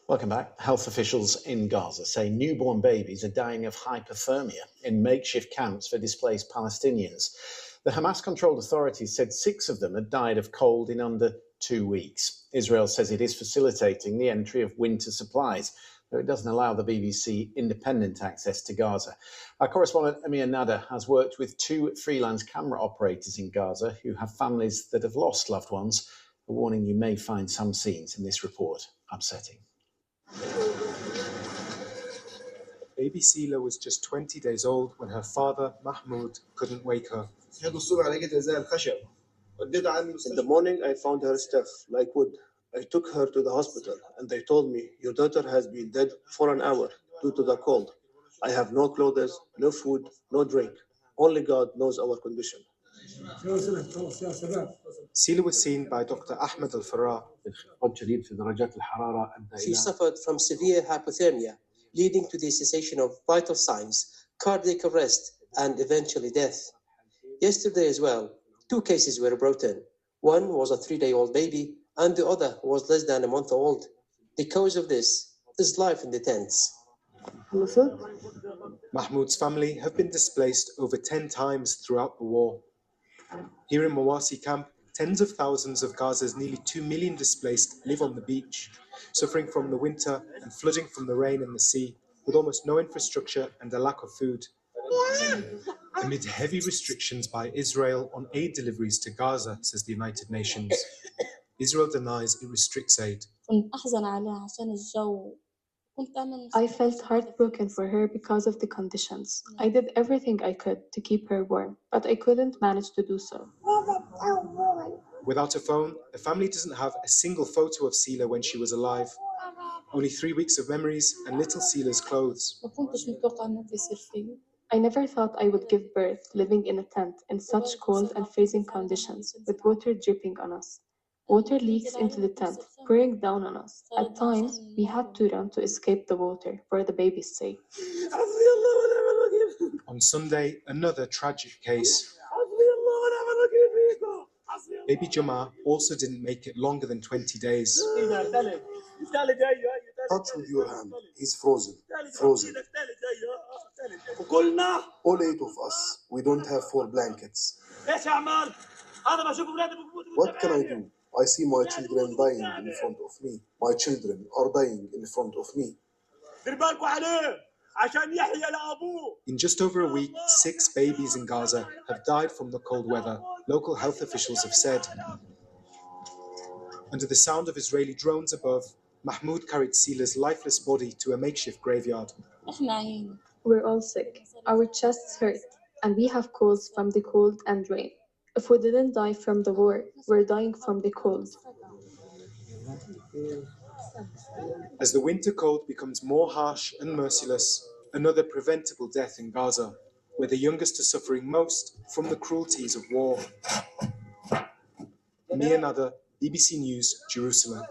Welcome back. Health officials in Gaza say newborn babies are dying of hypothermia in makeshift camps for displaced Palestinians. The Hamas-controlled authorities said 6 of them had died of cold in under 2 weeks. Israel says it is facilitating the entry of winter supplies, though it doesn't allow the BBC independent access to Gaza. Our correspondent Amir Nader has worked with 2 freelance camera operators in Gaza who have families that have lost loved ones. A warning, you may find some scenes in this report upsetting. Baby Sila was just 20 days old when her father, Mahmoud, couldn't wake her. In the morning, I found her stiff, like wood. I took her to the hospital, and they told me, your daughter has been dead for an hour due to the cold. I have no clothes, no food, no drink. Only God knows our condition. Sila was seen by Dr. Ahmed Al-Farah. She suffered from severe hypothermia, leading to the cessation of vital signs, cardiac arrest, and eventually death. Yesterday as well, 2 cases were brought in. One was a 3-day-old baby, and the other was less than a month old. The cause of this is life in the tents. Mahmoud's family have been displaced over 10 times throughout the war. Here in Mawasi camp, tens of thousands of Gaza's nearly 2 million displaced live on the beach, suffering from the winter and flooding from the rain and the sea, with almost no infrastructure and a lack of food. Amid heavy restrictions by Israel on aid deliveries to Gaza, says the United Nations, Israel denies it restricts aid. I felt heartbroken for her because of the conditions. I did everything I could to keep her warm, but I couldn't manage to do so. Without a phone, the family doesn't have a single photo of Sila when she was alive. Only 3 weeks of memories and little Sila's clothes. I never thought I would give birth living in a tent in such cold and freezing conditions, with water dripping on us. Water leaks into the tent, pouring down on us. At times, we had to run to escape the water for the baby's sake. On Sunday, another tragic case. Baby Jama also didn't make it longer than 20 days. Touch with your hand. He's frozen. Frozen. All 8 of us, we don't have 4 blankets. What can I do? I see my children dying in front of me. My children are dying in front of me. In just over a week, 6 babies in Gaza have died from the cold weather, local health officials have said. Under the sound of Israeli drones above, Mahmoud carried Sila's lifeless body to a makeshift graveyard. We're all sick. Our chests hurt, and we have colds from the cold and rain. If we didn't die from the war, we're dying from the cold. As the winter cold becomes more harsh and merciless, another preventable death in Gaza, where the youngest are suffering most from the cruelties of war. Amir Nader, BBC News, Jerusalem.